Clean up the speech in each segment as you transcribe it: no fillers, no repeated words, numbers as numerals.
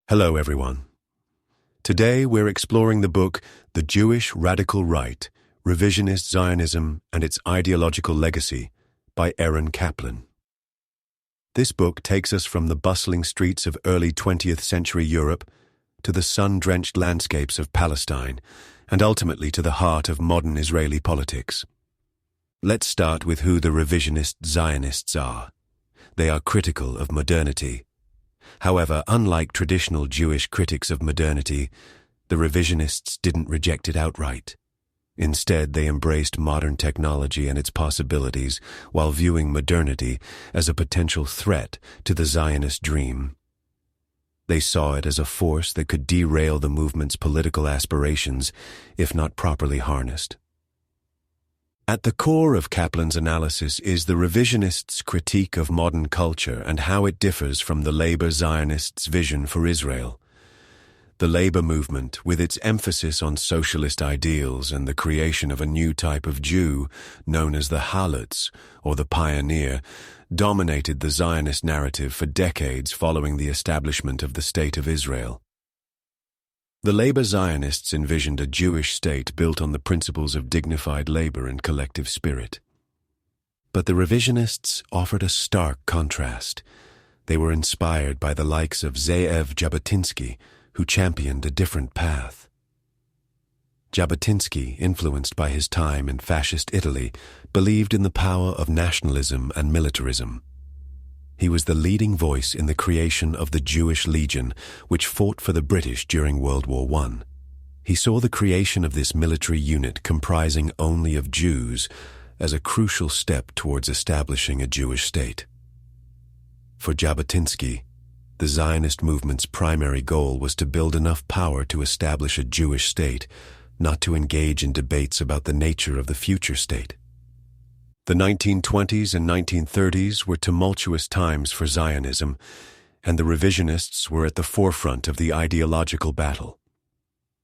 Hello, everyone. Today we're exploring the book The Jewish Radical Right, Revisionist Zionism and Its Ideological Legacy by Eran Kaplan. This book takes us from the bustling streets of early 20th century Europe to the sun-drenched landscapes of Palestine and ultimately to the heart of modern Israeli politics. Let's start with who the Revisionist Zionists are. They are critical of modernity. However, unlike traditional Jewish critics of modernity, the revisionists didn't reject it outright. Instead, they embraced modern technology and its possibilities while viewing modernity as a potential threat to the Zionist dream. They saw it as a force that could derail the movement's political aspirations if not properly harnessed. At the core of Kaplan's analysis is the revisionists' critique of modern culture and how it differs from the Labor Zionists' vision for Israel. The labor movement, with its emphasis on socialist ideals and the creation of a new type of Jew known as the Halutz, or the pioneer, dominated the Zionist narrative for decades following the establishment of the State of Israel. The Labor Zionists envisioned a Jewish state built on the principles of dignified labor and collective spirit. But the revisionists offered a stark contrast. They were inspired by the likes of Ze'ev Jabotinsky, who championed a different path. Jabotinsky, influenced by his time in fascist Italy, believed in the power of nationalism and militarism. He was the leading voice in the creation of the Jewish Legion, which fought for the British during World War I. He saw the creation of this military unit comprising only of Jews as a crucial step towards establishing a Jewish state. For Jabotinsky, the Zionist movement's primary goal was to build enough power to establish a Jewish state, not to engage in debates about the nature of the future state. The 1920s and 1930s were tumultuous times for Zionism, and the revisionists were at the forefront of the ideological battle.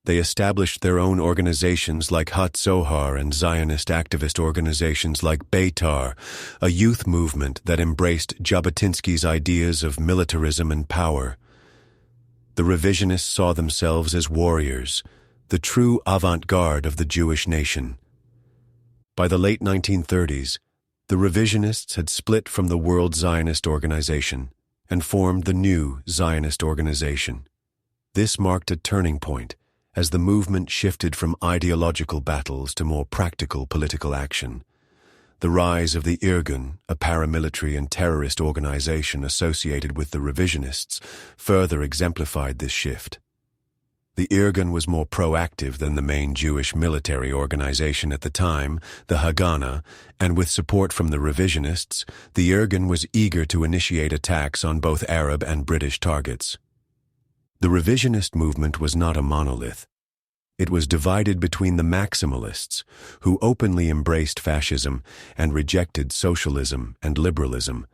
They established their own organizations like Hatzohar and Zionist activist organizations like Beitar, a youth movement that embraced Jabotinsky's ideas of militarism and power. The revisionists saw themselves as warriors, the true avant-garde of the Jewish nation. By the late 1930s, the revisionists had split from the World Zionist Organization and formed the new Zionist Organization. This marked a turning point as the movement shifted from ideological battles to more practical political action. The rise of the Irgun, a paramilitary and terrorist organization associated with the revisionists, further exemplified this shift. The Irgun was more proactive than the main Jewish military organization at the time, the Haganah, and with support from the revisionists, the Irgun was eager to initiate attacks on both Arab and British targets. The revisionist movement was not a monolith. It was divided between the maximalists, who openly embraced fascism and rejected socialism and liberalism,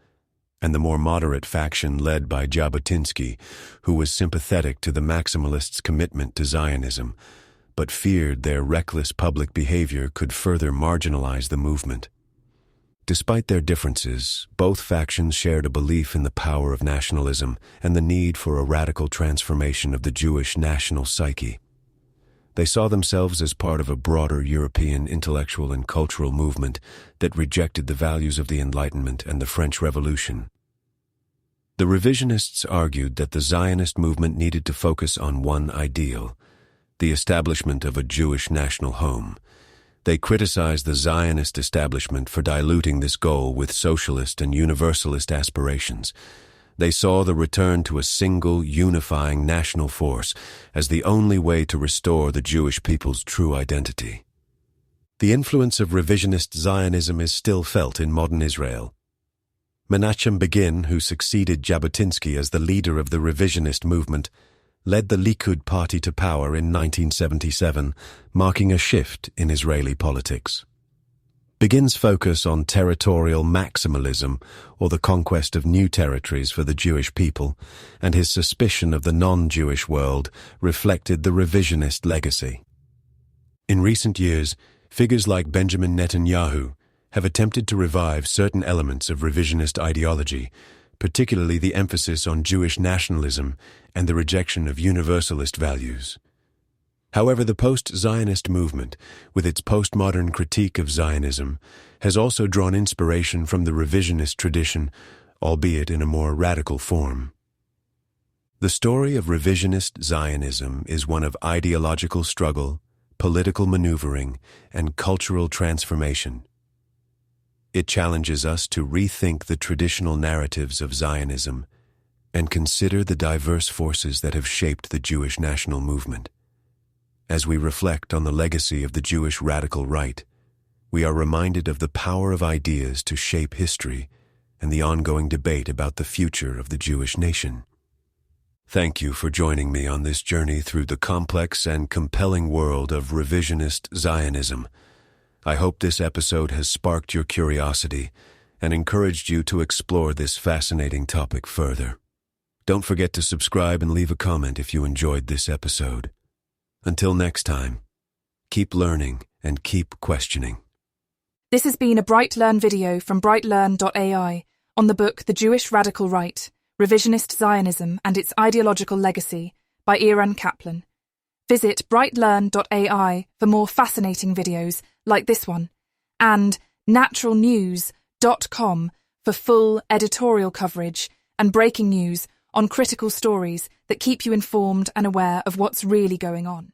and the more moderate faction led by Jabotinsky, who was sympathetic to the maximalists' commitment to Zionism, but feared their reckless public behavior could further marginalize the movement. Despite their differences, both factions shared a belief in the power of nationalism and the need for a radical transformation of the Jewish national psyche. They saw themselves as part of a broader European intellectual and cultural movement that rejected the values of the Enlightenment and the French Revolution. The revisionists argued that the Zionist movement needed to focus on one ideal, the establishment of a Jewish national home. They criticized the Zionist establishment for diluting this goal with socialist and universalist aspirations. They saw the return to a single, unifying national force as the only way to restore the Jewish people's true identity. The influence of revisionist Zionism is still felt in modern Israel. Menachem Begin, who succeeded Jabotinsky as the leader of the revisionist movement, led the Likud party to power in 1977, marking a shift in Israeli politics. Begin's focus on territorial maximalism, or the conquest of new territories for the Jewish people, and his suspicion of the non-Jewish world reflected the revisionist legacy. In recent years, figures like Benjamin Netanyahu have attempted to revive certain elements of revisionist ideology, particularly the emphasis on Jewish nationalism and the rejection of universalist values. However, the post-Zionist movement, with its postmodern critique of Zionism, has also drawn inspiration from the revisionist tradition, albeit in a more radical form. The story of revisionist Zionism is one of ideological struggle, political maneuvering, and cultural transformation. It challenges us to rethink the traditional narratives of Zionism and consider the diverse forces that have shaped the Jewish national movement. As we reflect on the legacy of the Jewish radical right, we are reminded of the power of ideas to shape history and the ongoing debate about the future of the Jewish nation. Thank you for joining me on this journey through the complex and compelling world of revisionist Zionism. I hope this episode has sparked your curiosity and encouraged you to explore this fascinating topic further. Don't forget to subscribe and leave a comment if you enjoyed this episode. Until next time, keep learning and keep questioning. This has been a BrightLearn video from BrightLearn.ai on the book The Jewish Radical Right, Revisionist Zionism and Its Ideological Legacy by Eran Kaplan. Visit BrightLearn.ai for more fascinating videos like this one, and naturalnews.com for full editorial coverage and breaking news on critical stories that keep you informed and aware of what's really going on.